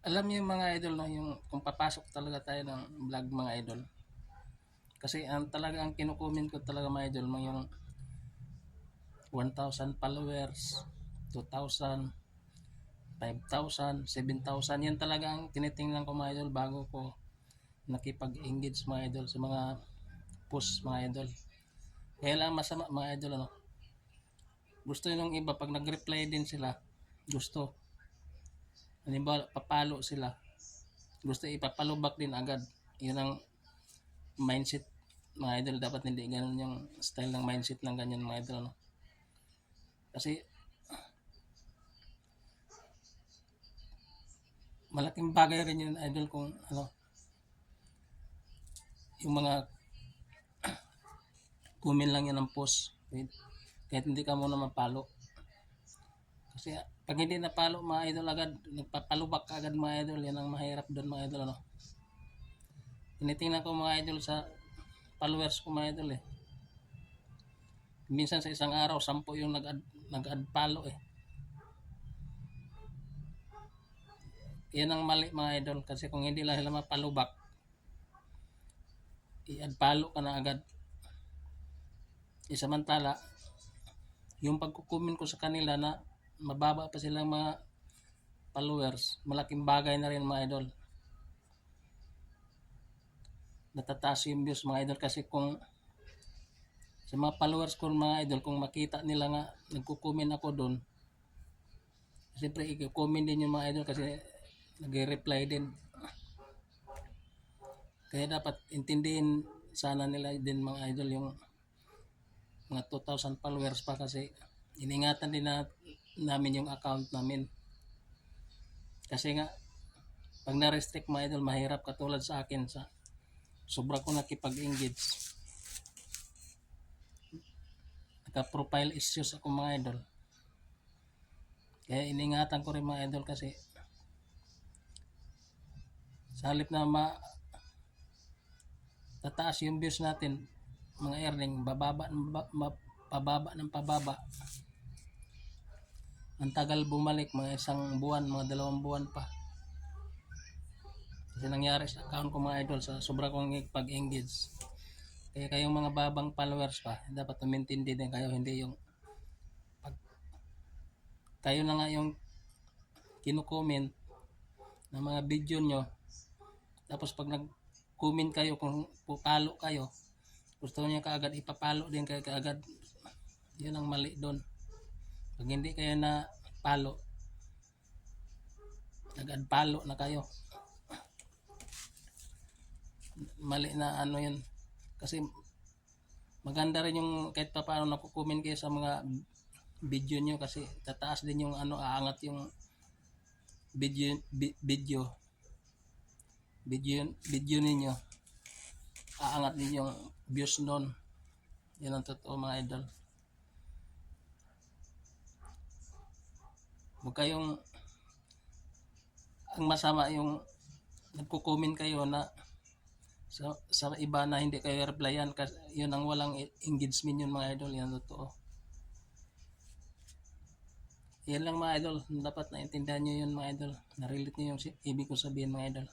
Alam niyo yung mga idol, no, yung kung papasok talaga tayo ng vlog mga idol. Kasi ang talaga ang kinukumin ko talaga mga idol, yung 1,000 followers, 2,000, 5,000, 7,000, yan talaga ang tinitingnan ko mga idol bago ko nakipag-engage mga idol sa mga post mga idol. Kaya lang masama mga idol, ano, gusto nung iba pag nag-reply din sila, gusto, halimbawa papalo sila, gusto ipapalubak din agad. Yun ang mindset mga idol, dapat hindi ganun yung style ng mindset ng ganyan mga idol, no? Kasi malaking bagay rin yun idol kung ano, yung mga comment lang yan ng post kahit hindi ka muna mapalo. Kasi pag hindi napalo mga idol agad, nagpapalubak agad mga idol, yan ang mahirap doon mga idol, ano. Tinitingnan ko mga idol sa followers ko mga idol, minsan sa isang araw 10 yung nag-add follow Yan ang mali mga idol, kasi kung hindi lang sila mapalubak, i-add follow ka na agad. Samantala yung pagkukumin ko sa kanila na mababa pa silang mga followers, malaking bagay na rin mga idol. Natataas yung views mga idol, kasi kung sa mga followers ko mga idol, kung makita nila nga nagkukumin ako doon, siyempre i-comment din yung mga idol kasi nag-reply din. Kaya dapat intindihin sana nila din mga idol yung mga 2,000 followers pa, kasi iningatan din namin yung account namin. Kasi nga pag na-restrict mga idol, mahirap katulad sa akin, sa sobra ko nakipag-engage, naka-profile issues ako mga idol. Kaya iningatan ko rin mga idol, kasi sa halip na tataas yung views natin, mga earning, pababa ng pababa. Ang tagal bumalik, mga 1 buwan, mga 2 buwan pa. Kasi nangyari sa account ko mga idol, sa sobra kong pag-engage. Kaya kayong mga babang followers pa, dapat umintindi din kayo, hindi yung kayo na nga yung kinukomment ng mga video nyo, tapos pag nag-comment kayo, kung pupalo kayo, gusto niya kaagad ipapalo din kayo kaagad. Yun ang mali doon. Pag hindi kayo na palo, nag-unfollow na kayo, mali na ano yun. Kasi maganda rin yung kahit pa paano nakukomment kayo sa mga video nyo, kasi tataas din yung ano, aangat yung video ninyo, aangat din yung views nun. Yan ang totoo mga idol. Huwag kayong, ang masama yung nagko-comment kayo na sa iba na hindi kayo replyan, kasi yun ang walang engagement yun mga idol. Yan totoo. Yan lang mga idol, dapat naintindihan nyo yun mga idol, na-relate nyo yung ibig ko sabihin mga idol.